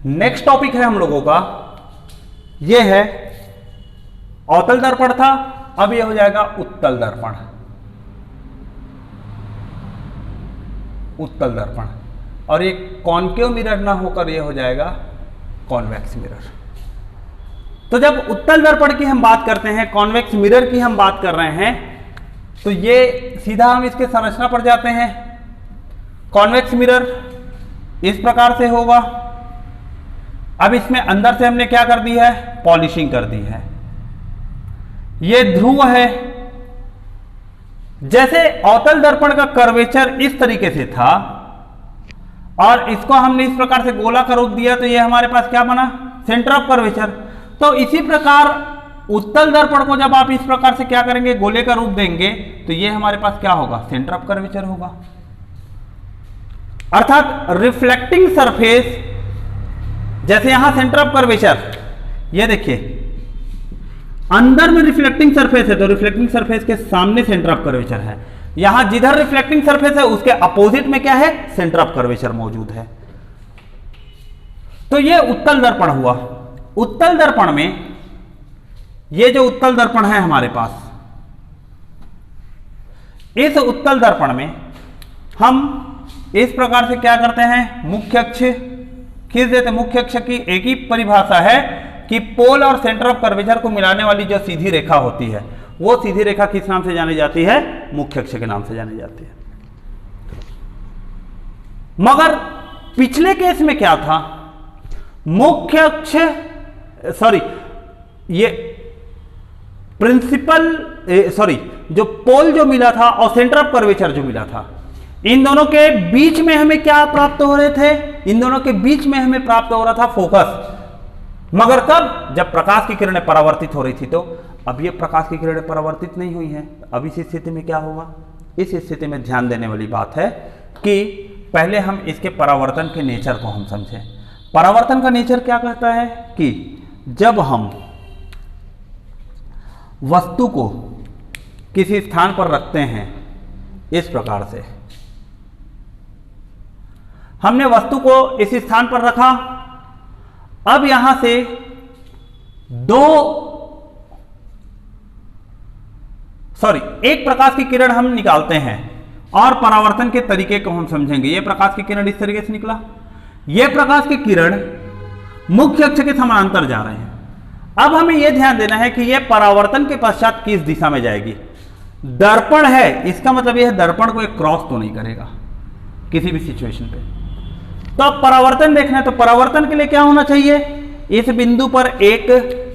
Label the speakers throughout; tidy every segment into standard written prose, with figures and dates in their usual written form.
Speaker 1: Next topic है हम लोगों का, यह है अवतल दर्पण था, अब यह हो जाएगा उत्तल दर्पण। उत्तल दर्पण, और ये कॉनकेव मिरर ना होकर यह हो जाएगा कॉन्वेक्स मिरर। तो जब उत्तल दर्पण की हम बात करते हैं, कॉन्वेक्स मिरर की हम बात कर रहे हैं, तो ये सीधा हम इसके संरचना पर जाते हैं। कॉन्वेक्स मिरर इस प्रकार से होगा। अब इसमें अंदर से हमने क्या कर दी है, पॉलिशिंग कर दी है। ये ध्रुव है। जैसे अवतल दर्पण का कर्वेचर इस तरीके से था और इसको हमने इस प्रकार से गोला का रूप दिया, तो ये हमारे पास क्या बना, सेंटर ऑफ कर्वेचर। तो इसी प्रकार उत्तल दर्पण को जब आप इस प्रकार से क्या करेंगे, गोले का रूप देंगे, तो ये हमारे पास क्या होगा, सेंटर ऑफ कर्वेचर होगा। अर्थात रिफ्लेक्टिंग सरफेस, जैसे यहां सेंटर ऑफ कर्वेचर, ये देखिए अंदर में रिफ्लेक्टिंग सरफेस है, तो रिफ्लेक्टिंग सरफेस के सामने सेंटर ऑफ कर्वेचर है। यहां जिधर रिफ्लेक्टिंग सरफेस है उसके अपोजिट में क्या है, सेंटर ऑफ कर्वेचर मौजूद है। तो ये उत्तल दर्पण हुआ। उत्तल दर्पण में, ये जो उत्तल दर्पण है हमारे पास, इस उत्तल दर्पण में हम इस प्रकार से क्या करते हैं, मुख्य अक्ष खींच देते। मुख्य अक्ष की एक ही परिभाषा है कि पोल और सेंटर ऑफ कर्वेचर को मिलाने वाली जो सीधी रेखा होती है, वो सीधी रेखा किस नाम से जानी जाती है, मुख्य अक्ष के नाम से जानी जाती है। मगर पिछले केस में क्या था, मुख्य अक्ष, सॉरी, ये प्रिंसिपल, सॉरी, जो पोल जो मिला था और सेंटर ऑफ कर्वेचर जो मिला था, इन दोनों के बीच में हमें क्या प्राप्त हो रहे थे, इन दोनों के बीच में हमें प्राप्त हो रहा था फोकस। मगर कब, जब प्रकाश की किरणें परावर्तित हो रही थी। तो अब ये प्रकाश की किरणें परावर्तित नहीं हुई हैं। अब इस स्थिति में क्या होगा, इस स्थिति में ध्यान देने वाली बात है कि पहले हम इसके परावर्तन के नेचर को हम समझें। परावर्तन का नेचर क्या कहता है कि जब हम वस्तु को किसी स्थान पर रखते हैं, इस प्रकार से हमने वस्तु को इस स्थान पर रखा, अब यहां से एक प्रकाश की किरण हम निकालते हैं और परावर्तन के तरीके को हम समझेंगे। यह प्रकाश की किरण इस तरीके से निकला, यह प्रकाश की किरण मुख्य अक्ष के समानांतर जा रहे हैं। अब हमें यह ध्यान देना है कि यह परावर्तन के पश्चात किस दिशा में जाएगी। दर्पण है, इसका मतलब यह दर्पण को एक क्रॉस तो नहीं करेगा किसी भी सिचुएशन पे। तो अब परावर्तन देखना है, तो परावर्तन के लिए क्या होना चाहिए, इस बिंदु पर एक,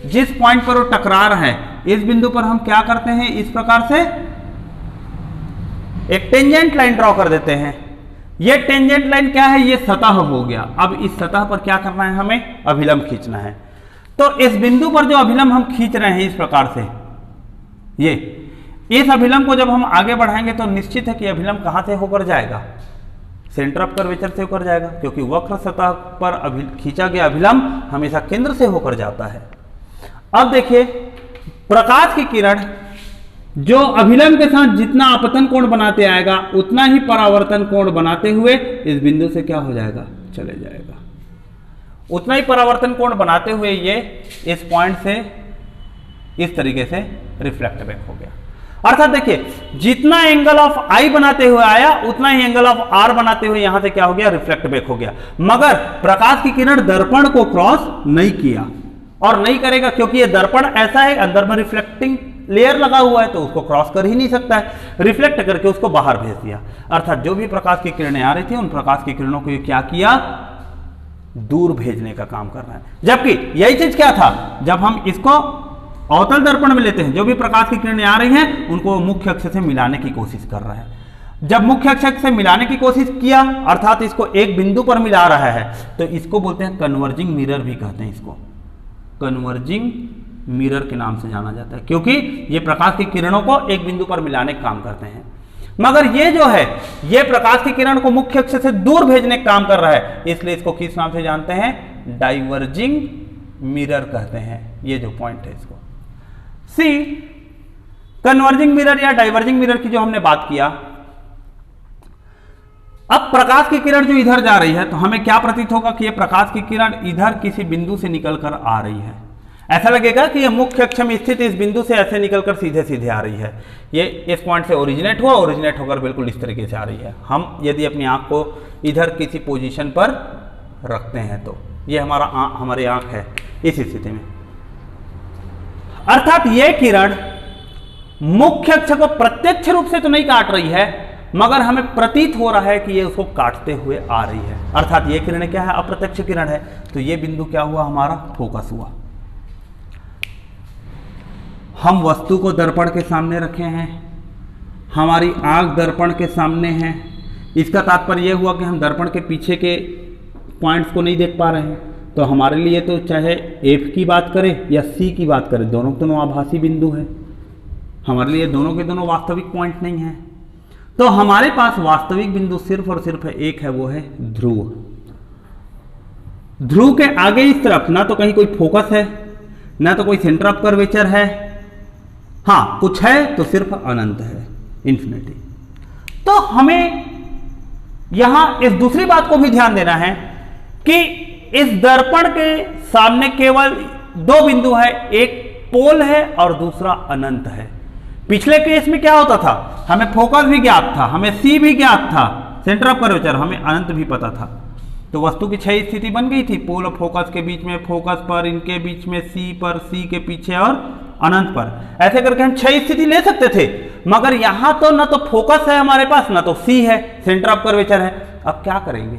Speaker 1: जिस पॉइंट पर वो टकरा रहा है, इस बिंदु पर हम क्या करते हैं, इस प्रकार से एक टेंजेंट लाइन ड्रॉ कर देते हैं। ये टेंजेंट लाइन क्या है, ये सतह हो गया। अब इस सतह पर क्या करना है, हमें अभिलंब खींचना है। तो इस बिंदु पर जो अभिलंब हम खींच रहे हैं इस प्रकार से, ये इस अभिलंब को जब हम आगे बढ़ाएंगे तो निश्चित है कि अभिलंब कहां से होकर जाएगा, सेंटर ऑफ कर्वेचर से होकर जाएगा, क्योंकि वक्र सतह पर खींचा गया अभिलंब हमेशा केंद्र से होकर जाता है। अब देखिए, प्रकाश की किरण जो अभिलंब के साथ जितना आपतन कोण बनाते आएगा, उतना ही परावर्तन कोण बनाते हुए इस बिंदु से क्या हो जाएगा, चले जाएगा। उतना ही परावर्तन कोण बनाते हुए ये इस पॉइंट से इस तरीके से रिफ्लेक्ट बैक हो गया। अर्थात देखिए, जितना एंगल ऑफ आई बनाते हुए आया, उतना ही एंगल ऑफ आर बनाते हुए यहां से क्या हो गया, रिफ्लेक्ट बैक हो गया। मगर प्रकाश की किरण दर्पण को क्रॉस नहीं किया और नहीं करेगा, क्योंकि ये दर्पण ऐसा है, अंदर में रिफ्लेक्टिंग लेयर लगा हुआ है, तो उसको क्रॉस कर ही नहीं सकता है। रिफ्लेक्ट करके उसको बाहर भेज दिया। अर्थात जो भी प्रकाश की किरणें आ रही थी, उन प्रकाश की किरणों को ये क्या किया, दूर भेजने का काम कर रहा है। जबकि यही चीज क्या था, जब हम इसको अवतल दर्पण में लेते हैं, जो भी प्रकाश की किरणें आ रही हैं उनको मुख्य अक्ष से मिलाने की कोशिश कर रहा है। जब मुख्य अक्ष से मिलाने की कोशिश किया, अर्थात इसको एक बिंदु पर मिला रहा है, तो इसको बोलते हैं कन्वर्जिंग मिरर भी कहते हैं। इसको कन्वर्जिंग मिरर के नाम से जाना जाता है, क्योंकि ये प्रकाश की किरणों को एक बिंदु पर मिलाने का काम करते हैं। मगर ये जो है, ये प्रकाश की किरण को मुख्य अक्ष से दूर भेजने का काम कर रहा है, इसलिए इसको किस नाम से जानते हैं, डाइवर्जिंग मिरर कहते हैं। ये जो पॉइंट है इसको सी, कन्वर्जिंग मिरर या डाइवर्जिंग मिरर की जो हमने बात किया, अब प्रकाश की किरण जो इधर जा रही है तो हमें क्या प्रतीत होगा कि ये प्रकाश की किरण इधर किसी बिंदु से निकलकर आ रही है। ऐसा लगेगा कि ये मुख्य अक्ष में स्थित इस बिंदु से ऐसे निकलकर सीधे सीधे आ रही है। ये इस पॉइंट से ओरिजिनेट हुआ, ओरिजिनेट होकर बिल्कुल इस तरीके से आ रही है। हम यदि अपनी आंख को इधर किसी पोजीशन पर रखते हैं तो ये हमारी आंख है इस स्थिति में, अर्थात ये किरण मुख्य अक्ष को प्रत्यक्ष रूप से तो नहीं काट रही है, मगर हमें प्रतीत हो रहा है कि ये उसको काटते हुए आ रही है। अर्थात ये किरण क्या है, अप्रत्यक्ष किरण है। तो ये बिंदु क्या हुआ, हमारा फोकस हुआ। हम वस्तु को दर्पण के सामने रखे हैं, हमारी आंख दर्पण के सामने है। इसका तात्पर्य यह हुआ कि हम दर्पण के पीछे के पॉइंट्स को नहीं देख पा रहे हैं। तो हमारे लिए तो चाहे F की बात करें या C की बात करें, दोनों आभासी बिंदु है। हमारे लिए दोनों के दोनों वास्तविक पॉइंट नहीं है। तो हमारे पास वास्तविक बिंदु सिर्फ और सिर्फ एक है, वो है ध्रुव। ध्रुव के आगे इस तरफ ना तो कहीं कोई फोकस है, ना तो कोई सेंटर ऑफ कर्वेचर है। हाँ, कुछ है तो सिर्फ अनंत है, इन्फिनिटी। तो हमें यहां इस दूसरी बात को भी ध्यान देना है कि इस दर्पण के सामने केवल दो बिंदु है, एक पोल है और दूसरा अनंत है। पिछले केस में क्या होता था, हमें फोकस भी ज्ञात था, हमें सी भी ज्ञात था, सेंटर ऑफ कर्वेचर, हमें अनंत भी पता था। तो वस्तु की 6 स्थिति बन गई थी, पोल और फोकस के बीच में, फोकस पर, इनके बीच में सी पर, सी के पीछे और अनंत पर। ऐसे करके हम 6 स्थिति ले सकते थे, मगर यहां तो ना तो फोकस है हमारे पास, ना तो सी है, सेंटर ऑफ कर्वेचर है। अब क्या करेंगे,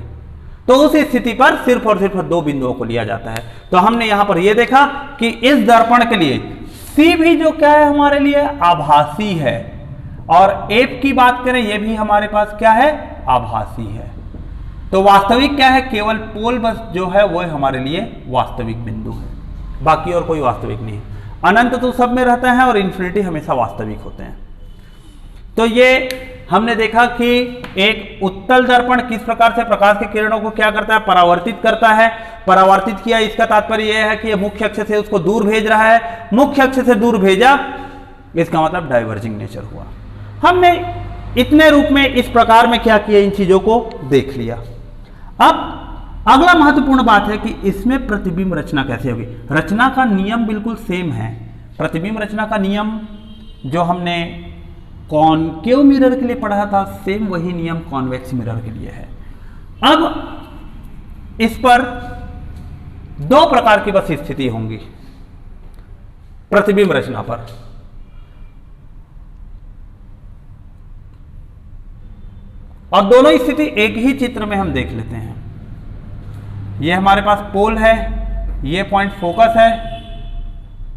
Speaker 1: तो उस स्थिति पर सिर्फ और सिर्फ 2 बिंदुओं को लिया जाता है। तो हमने यहां पर यह देखा कि इस दर्पण के लिए सी भी जो क्या है हमारे लिए आभासी है, और एफ की बात करें ये भी हमारे पास क्या है, आभासी है। तो वास्तविक क्या है, केवल पोल बस जो है वो हमारे लिए वास्तविक बिंदु है, बाकी और कोई वास्तविक नहीं। अनंत तो सब में रहता है और इन्फिनिटी हमेशा वास्तविक होते हैं। तो ये हमने देखा कि एक उत्तल दर्पण किस प्रकार से प्रकाश की किरणों को क्या करता है, परावर्तित करता है। परावर्तित किया, इसका तात्पर्य यह है कि ये मुख्य अक्ष से उसको दूर भेज रहा है। मुख्य अक्ष से दूर भेजा, इसका मतलब डाइवर्जिंग नेचर हुआ। हमने इतने रूप में इस प्रकार में क्या किया, इन चीजों को देख लिया। अब अगला महत्वपूर्ण बात है कि इसमें प्रतिबिंब रचना कैसे होगी। रचना का नियम बिल्कुल सेम है। प्रतिबिंब रचना का नियम जो हमने कॉनकेव मिरर के लिए पढ़ा था, सेम वही नियम कॉन्वेक्स मिरर के लिए है। अब इस पर 2 प्रकार की बस स्थिति होंगी प्रतिबिंब रचना पर। और दोनों स्थिति एक ही चित्र में हम देख लेते हैं। ये हमारे पास पोल है, ये पॉइंट फोकस है,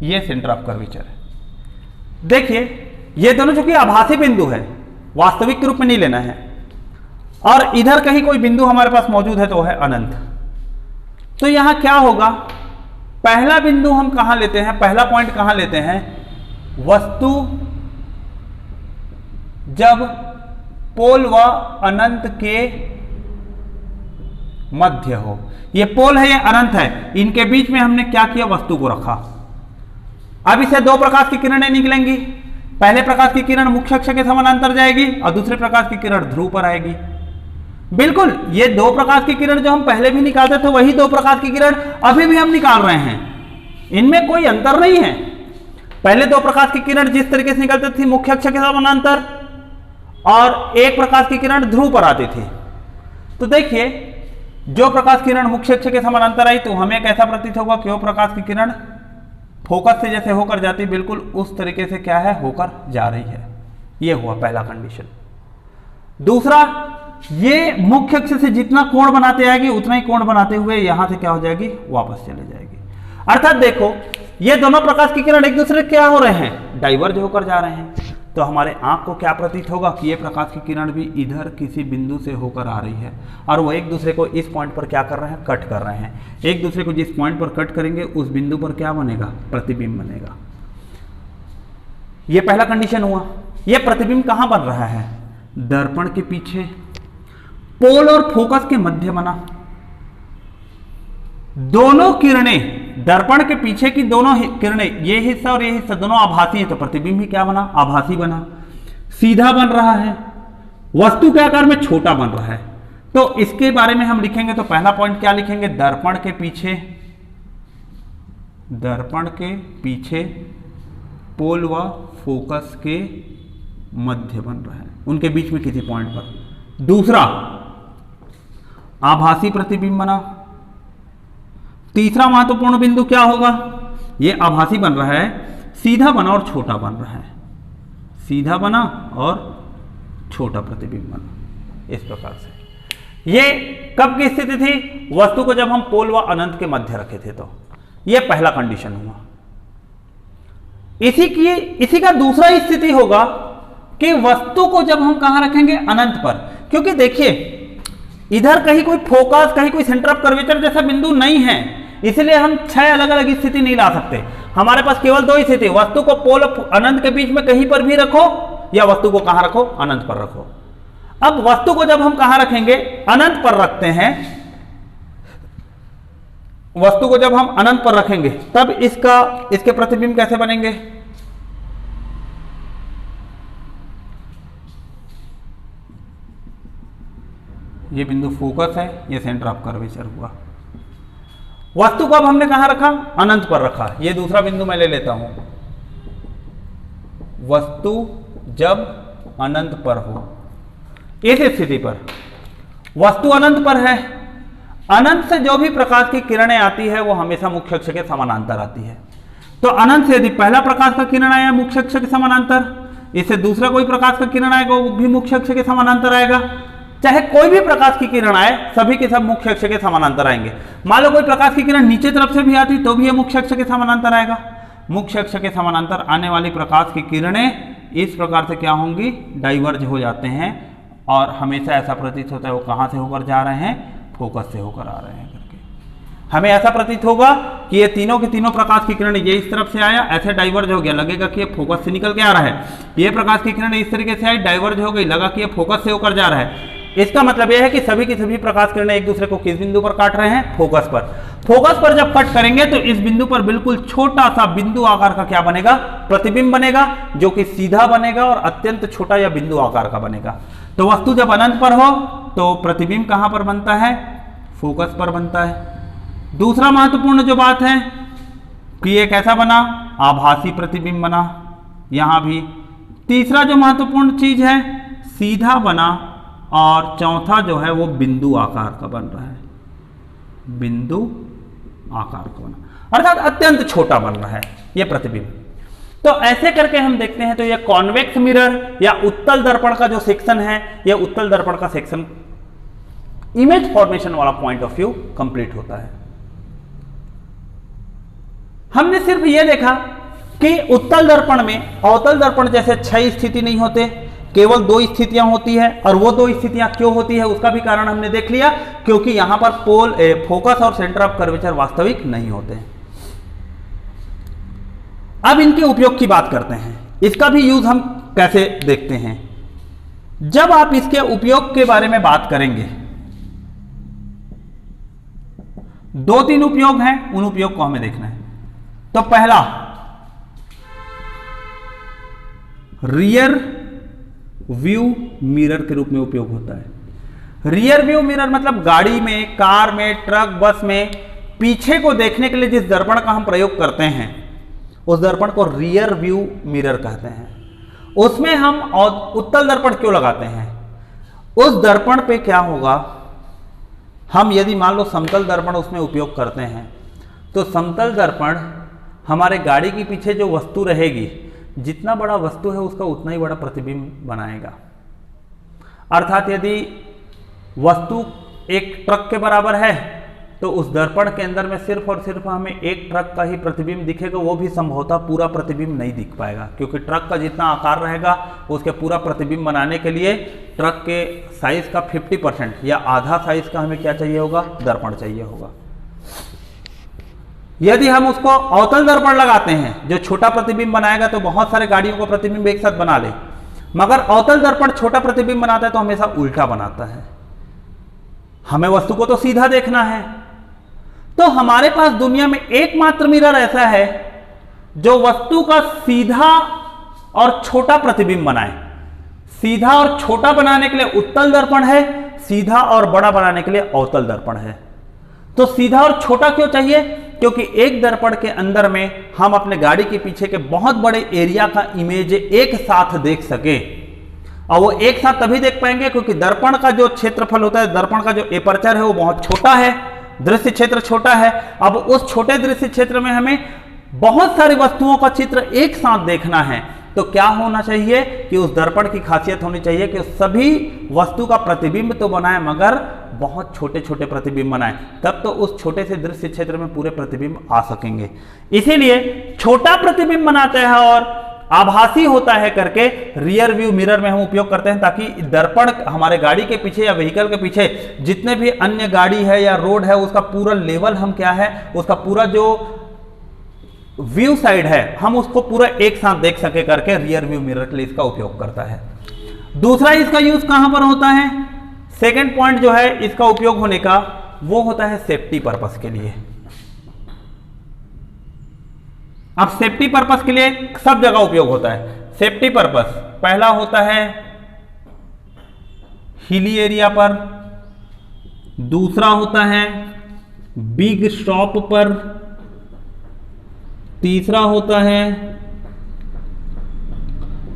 Speaker 1: ये सेंटर ऑफ कर्वेचर है। देखिए ये दोनों चूंकि आभासी बिंदु है, वास्तविक के रूप में नहीं लेना है, और इधर कहीं कोई बिंदु हमारे पास मौजूद है तो है अनंत। तो यहां क्या होगा, पहला बिंदु हम कहां लेते हैं, पहला पॉइंट कहां लेते हैं, वस्तु जब पोल व अनंत के मध्य हो। ये पोल है, ये अनंत है, इनके बीच में हमने क्या किया, वस्तु को रखा। अब इसे 2 प्रकाश की किरणें निकलेंगी। पहले प्रकाश की किरण मुख्य अक्ष के समानांतर जाएगी और दूसरे प्रकाश की किरण ध्रुव पर आएगी। बिल्कुल ये 2 प्रकाश की किरण जो हम पहले भी निकालते थे, वही 2 प्रकाश की किरण अभी भी हम निकाल रहे हैं। इनमें कोई अंतर नहीं है। पहले 2 प्रकाश की किरण जिस तरीके से निकलती थी मुख्य अक्ष के समानांतर, और एक प्रकाश की किरण ध्रुव पर आती थी। तो देखिए जो प्रकाश किरण मुख्य अक्ष के समानांतर आई तो हमें कैसा प्रतीत होगा कि वो प्रकाश की किरण फोकस से जैसे होकर जाती, बिल्कुल उस तरीके से क्या है, होकर जा रही है। ये हुआ पहला कंडीशन। दूसरा, ये मुख्य अक्ष से जितना कोण बनाते आएगी उतना ही कोण बनाते हुए यहां से क्या हो जाएगी, वापस चले जाएगी। अर्थात देखो ये दोनों प्रकाश की किरण एक दूसरे से क्या हो रहे हैं, डाइवर्ज होकर जा रहे हैं। तो हमारे आंख को क्या प्रतीत होगा कि ये प्रकाश की किरण भी इधर किसी बिंदु से होकर आ रही है, और वो एक दूसरे को इस पॉइंट पर क्या कर रहे हैं, कट कर रहे हैं। एक दूसरे को जिस पॉइंट पर कट करेंगे उस बिंदु पर क्या बनेगा, प्रतिबिंब बनेगा। ये पहला कंडीशन हुआ। ये प्रतिबिंब कहां बन रहा है, दर्पण के पीछे, पोल और फोकस के मध्य बना। दोनों किरणें दर्पण के पीछे की दोनों किरणें, ये हिस्सा और ये हिस्सा दोनों आभासी है, तो प्रतिबिंब भी क्या बना, आभासी बना। सीधा बन रहा है, वस्तु के आकार में छोटा बन रहा है। तो इसके बारे में हम लिखेंगे तो पहला पॉइंट क्या लिखेंगे, दर्पण के पीछे पोल व फोकस के मध्य बन रहा है, उनके बीच में किसी पॉइंट पर। दूसरा, आभासी प्रतिबिंब बना। तीसरा महत्वपूर्ण बिंदु क्या होगा, ये आभासी बन रहा है, सीधा बना और छोटा बन रहा है, सीधा बना और छोटा प्रतिबिंब बना। इस प्रकार से ये कब की स्थिति थी, वस्तु को जब हम पोल व अनंत के मध्य रखे थे, तो ये पहला कंडीशन हुआ। इसी का दूसरा स्थिति होगा कि वस्तु को जब हम कहां रखेंगे, अनंत पर, क्योंकि देखिए इधर कहीं कोई फोकस, कहीं कोई सेंटर ऑफ कर्वेचर जैसा बिंदु नहीं है, इसलिए हम 6 अलग अलग स्थिति नहीं ला सकते। हमारे पास केवल 2 स्थिति, वस्तु को पोल अनंत के बीच में कहीं पर भी रखो या वस्तु को कहां रखो, अनंत पर रखो। अब वस्तु को जब हम कहां रखेंगे, अनंत पर रखते हैं, वस्तु को जब हम अनंत पर रखेंगे तब इसके प्रतिबिंब कैसे बनेंगे, ये बिंदु फोकस है, ये सेंटर ऑफ कर्वेचर हुआ। वस्तु को अब हमने कहां रखा, अनंत पर रखा। ये दूसरा बिंदु मैं ले लेता हूं, वस्तु जब अनंत पर हो, इस स्थिति पर वस्तु अनंत पर है, अनंत से जो भी प्रकाश की किरणें आती है वो हमेशा मुख्य अक्ष के समानांतर आती है। तो अनंत से यदि पहला प्रकाश का किरण आया मुख्य अक्ष के समानांतर, इससे दूसरा कोई प्रकाश का किरण आएगा वो भी मुख्य अक्ष के समानांतर आएगा। चाहे कोई भी प्रकाश की किरण आए, सभी के सब मुख्य अक्ष के समानांतर आएंगे। मान लो कोई प्रकाश की किरण नीचे तरफ से भी आती तो भी ये मुख्य अक्ष के समानांतर आएगा। मुख्य अक्ष के समानांतर आने वाली प्रकाश की किरणें इस प्रकार से क्या होंगी, डाइवर्ज हो जाते हैं, और हमेशा ऐसा प्रतीत होता है वो कहां से होकर जा रहे हैं, फोकस से होकर आ रहे हैं करके। हमें ऐसा प्रतीत होगा कि ये तीनों के तीनों प्रकाश की किरण, ये इस तरफ से आया, ऐसे डाइवर्ज हो गया, लगेगा कि ये फोकस से निकल के आ रहा है। ये प्रकाश की किरण इस तरीके से आई, डाइवर्ज हो गई, लगा कि ये फोकस से होकर जा रहा है। इसका मतलब यह है कि सभी की सभी प्रकाश किरणें एक दूसरे को किस बिंदु पर काट रहे हैं, फोकस पर। फोकस पर जब कट करेंगे तो इस बिंदु पर बिल्कुल छोटा सा बिंदु आकार का क्या बनेगा, प्रतिबिंब बनेगा, जो कि सीधा बनेगा और अत्यंत छोटा या बिंदु आकार का बनेगा। तो वस्तु जब अनंत पर हो तो प्रतिबिंब कहां पर बनता है, फोकस पर बनता है। दूसरा महत्वपूर्ण जो बात है कि ये कैसा बना, आभासी प्रतिबिंब बना यहां भी। तीसरा जो महत्वपूर्ण चीज है, सीधा बना, और चौथा जो है वो बिंदु आकार का बन रहा है, बिंदु आकार का बना, अर्थात अत्यंत छोटा बन रहा है ये प्रतिबिंब। तो ऐसे करके हम देखते हैं तो ये कॉन्वेक्स मिरर या उत्तल दर्पण का जो सेक्शन है, ये उत्तल दर्पण का सेक्शन इमेज फॉर्मेशन वाला पॉइंट ऑफ व्यू कंप्लीट होता है। हमने सिर्फ ये देखा कि उत्तल दर्पण में अवतल दर्पण जैसे 6 स्थिति नहीं होते, केवल 2 स्थितियां होती है, और वो 2 स्थितियां क्यों होती है उसका भी कारण हमने देख लिया, क्योंकि यहां पर फोकस और सेंटर ऑफ कर्वेचर वास्तविक नहीं होते हैं। अब इनके उपयोग की बात करते हैं, इसका भी यूज हम कैसे देखते हैं। जब आप इसके उपयोग के बारे में बात करेंगे, 2-3 उपयोग हैं, उन उपयोग को हमें देखना है। तो पहला, रियर व्यू मिरर के रूप में उपयोग होता है। रियर व्यू मिरर मतलब गाड़ी में, कार में, ट्रक, बस में पीछे को देखने के लिए जिस दर्पण का हम प्रयोग करते हैं उस दर्पण को रियर व्यू मिरर कहते हैं। उसमें हम उत्तल दर्पण क्यों लगाते हैं, उस दर्पण पे क्या होगा, हम यदि मान लो समतल दर्पण उसमें उपयोग करते हैं तो समतल दर्पण हमारे गाड़ी के पीछे जो वस्तु रहेगी, जितना बड़ा वस्तु है उसका उतना ही बड़ा प्रतिबिंब बनाएगा। अर्थात यदि वस्तु एक ट्रक के बराबर है तो उस दर्पण के अंदर में सिर्फ और सिर्फ हमें एक ट्रक का ही प्रतिबिंब दिखेगा, वो भी संभवतः पूरा प्रतिबिंब नहीं दिख पाएगा, क्योंकि ट्रक का जितना आकार रहेगा उसके पूरा प्रतिबिंब बनाने के लिए ट्रक के साइज का 50% या आधा साइज का हमें क्या चाहिए होगा, दर्पण चाहिए होगा। यदि हम उसको अवतल दर्पण लगाते हैं जो छोटा प्रतिबिंब बनाएगा तो बहुत सारे गाड़ियों का प्रतिबिंब एक साथ बना ले, मगर अवतल दर्पण छोटा प्रतिबिंब बनाता है तो हमेशा उल्टा बनाता है। हमें वस्तु को तो सीधा देखना है, तो हमारे पास दुनिया में एकमात्र मिरर ऐसा है जो वस्तु का सीधा और छोटा प्रतिबिंब बनाए। सीधा और छोटा बनाने के लिए उत्तल दर्पण है, सीधा और बड़ा बनाने के लिए अवतल दर्पण है। तो सीधा और छोटा क्यों चाहिए? क्योंकि एक दर्पण के अंदर में हम अपने गाड़ी के पीछे के बहुत बड़े एरिया का इमेज एक साथ देख सके, और वो एक साथ तभी देख पाएंगे क्योंकि दर्पण का जो क्षेत्रफल होता है, दर्पण का जो एपर्चर है वो बहुत छोटा है, दृश्य क्षेत्र छोटा है। अब उस छोटे दृश्य क्षेत्र में हमें बहुत सारी वस्तुओं का चित्र एक साथ देखना है, तो क्या होना चाहिए कि उस दर्पण की खासियत होनी चाहिए कि सभी वस्तु का प्रतिबिंब तो बनाए मगर बहुत छोटे छोटे प्रतिबिंब बनाए, तब तो उस छोटे से दृश्य क्षेत्र में पूरे प्रतिबिंब आ सकेंगे। इसीलिए छोटा प्रतिबिंब बनाते हैं और आभासी होता है करके रियर व्यू मिरर में हम उपयोग करते हैं, ताकि दर्पण हमारे गाड़ी के पीछे या व्हीकल के पीछे जितने भी अन्य गाड़ी है या रोड है उसका पूरा लेवल हम क्या है, उसका पूरा जो व्यू साइड है हम उसको पूरा एक साथ देख सके करके रियर व्यू मिरर के लिए इसका उपयोग करता है। दूसरा इसका यूज कहां पर होता है? सेकंड पॉइंट जो है इसका उपयोग होने का वो होता है सेफ्टी पर्पस के लिए। अब सेफ्टी पर्पस के लिए सब जगह उपयोग होता है। सेफ्टी पर्पस पहला होता है हिली एरिया पर, दूसरा होता है बिग शॉप पर, तीसरा होता है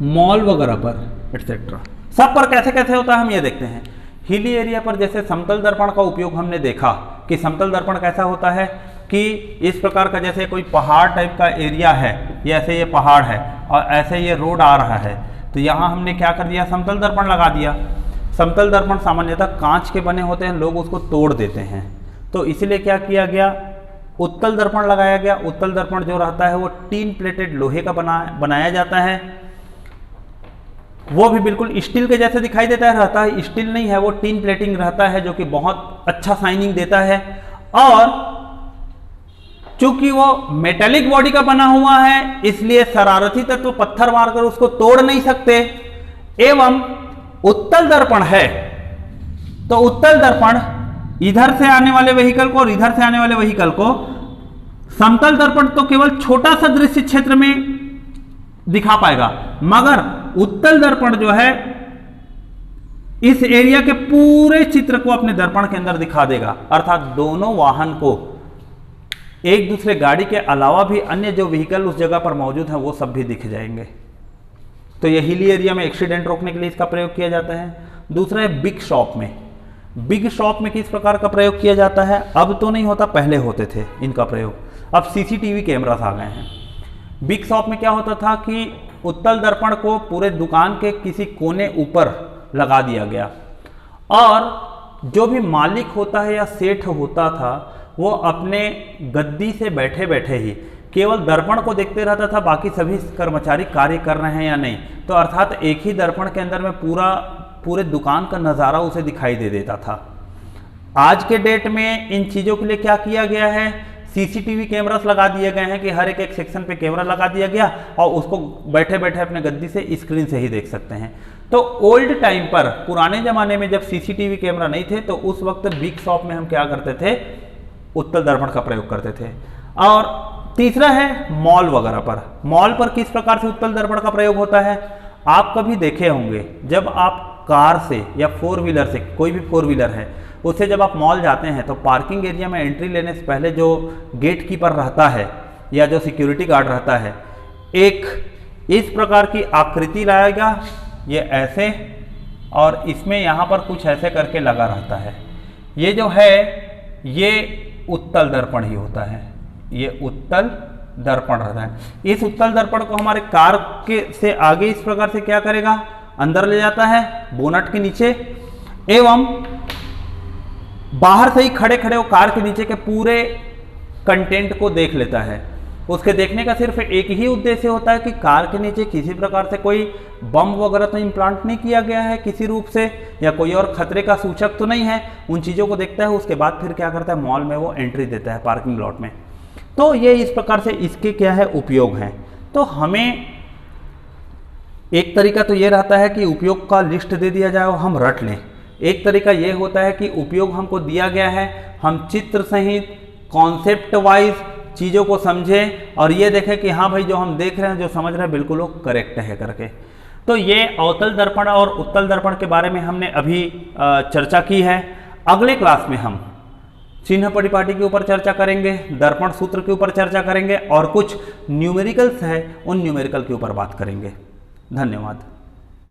Speaker 1: मॉल वगैरह पर एटसेट्रा। सब पर कैसे कैसे होता है हम ये देखते हैं। हिली एरिया पर जैसे समतल दर्पण का उपयोग हमने देखा कि समतल दर्पण कैसा होता है कि इस प्रकार का, जैसे कोई पहाड़ टाइप का एरिया है, ये ऐसे ये पहाड़ है और ऐसे ये रोड आ रहा है, तो यहाँ हमने क्या कर दिया, समतल दर्पण लगा दिया। समतल दर्पण सामान्यतः कांच के बने होते हैं, लोग उसको तोड़ देते हैं, तो इसलिए क्या किया गया, उत्तल दर्पण लगाया गया। उत्तल दर्पण जो रहता है वो टीन प्लेटेड लोहे का बनाया जाता है, वो भी बिल्कुल स्टील के जैसे दिखाई देता है, रहता है स्टील नहीं है, वो टीन प्लेटिंग रहता है जो कि बहुत अच्छा शाइनिंग देता है। और चूंकि वो मेटेलिक बॉडी का बना हुआ है इसलिए शरारती तत्व पत्थर मारकर उसको तोड़ नहीं सकते। एवं उत्तल दर्पण है तो उत्तल दर्पण इधर से आने वाले व्हीकल को और इधर से आने वाले व्हीकल को, समतल दर्पण तो केवल छोटा सा दृश्य क्षेत्र में दिखा पाएगा, मगर उत्तल दर्पण जो है इस एरिया के पूरे चित्र को अपने दर्पण के अंदर दिखा देगा। अर्थात दोनों वाहन को, एक दूसरे गाड़ी के अलावा भी अन्य जो व्हीकल उस जगह पर मौजूद है वो सब भी दिख जाएंगे। तो ये हिली एरिया में एक्सीडेंट रोकने के लिए इसका प्रयोग किया जाता है। दूसरा है बिग शॉप में। बिग शॉप में किस प्रकार का प्रयोग किया जाता है, अब तो नहीं होता, पहले होते थे इनका प्रयोग। अब सीसीटीवी कैमरास आ गए हैं। बिग शॉप में क्या होता था कि उत्तल दर्पण को पूरे दुकान के किसी कोने ऊपर लगा दिया गया और जो भी मालिक होता है या सेठ होता था वो अपने गद्दी से बैठे बैठे ही केवल दर्पण को देखते रहता था, बाकी सभी कर्मचारी कार्य कर रहे हैं या नहीं। तो अर्थात एक ही दर्पण के अंदर में पूरे दुकान का नज़ारा उसे दिखाई दे देता था। आज के डेट में इन चीज़ों के लिए क्या किया गया है, सीसीटीवी कैमरास लगा दिए गए हैं कि हर एक सेक्शन पे कैमरा लगा दिया गया और उसको बैठे बैठे अपने गद्दी से स्क्रीन से ही देख सकते हैं। तो ओल्ड टाइम पर, पुराने ज़माने में जब सीसीटीवी कैमरा नहीं थे तो उस वक्त बिग शॉप में हम क्या करते थे, उत्तल दर्पण का प्रयोग करते थे। और तीसरा है मॉल वगैरह पर। मॉल पर किस प्रकार से उत्तल दर्पण का प्रयोग होता है, आप कभी देखे होंगे जब आप कार से या फोर व्हीलर से, कोई भी फोर व्हीलर है उससे जब आप मॉल जाते हैं तो पार्किंग एरिया में एंट्री लेने से पहले जो गेट कीपर रहता है या जो सिक्योरिटी गार्ड रहता है, एक इस प्रकार की आकृति लाएगा, ये ऐसे, और इसमें यहाँ पर कुछ ऐसे करके लगा रहता है। ये जो है ये उत्तल दर्पण ही होता है, ये उत्तल दर्पण रहता है। इस उत्तल दर्पण को हमारे कार के से आगे इस प्रकार से क्या करेगा, अंदर ले जाता है बोनट के नीचे, एवं बाहर से ही खड़े खड़े वो कार के नीचे के पूरे कंटेंट को देख लेता है। उसके देखने का सिर्फ एक ही उद्देश्य होता है कि कार के नीचे किसी प्रकार से कोई बम वगैरह तो इम्प्लांट नहीं किया गया है किसी रूप से, या कोई और खतरे का सूचक तो नहीं है। उन चीज़ों को देखता है, उसके बाद फिर क्या करता है, मॉल में वो एंट्री देता है पार्किंग लॉट में। तो ये इस प्रकार से इसके क्या है उपयोग हैं। तो हमें एक तरीका तो ये रहता है कि उपयोग का लिस्ट दे दिया जाए और हम रट लें। एक तरीका ये होता है कि उपयोग हमको दिया गया है, हम चित्र सहित कॉन्सेप्ट वाइज चीज़ों को समझें और ये देखें कि हाँ भाई जो हम देख रहे हैं, जो समझ रहे हैं, बिल्कुल वो करेक्ट है करके। तो ये अवतल दर्पण और उत्तल दर्पण के बारे में हमने अभी चर्चा की है। अगले क्लास में हम चिन्ह परिपाटी के ऊपर चर्चा करेंगे, दर्पण सूत्र के ऊपर चर्चा करेंगे और कुछ न्यूमेरिकल्स है उन न्यूमेरिकल के ऊपर बात करेंगे। धन्यवाद।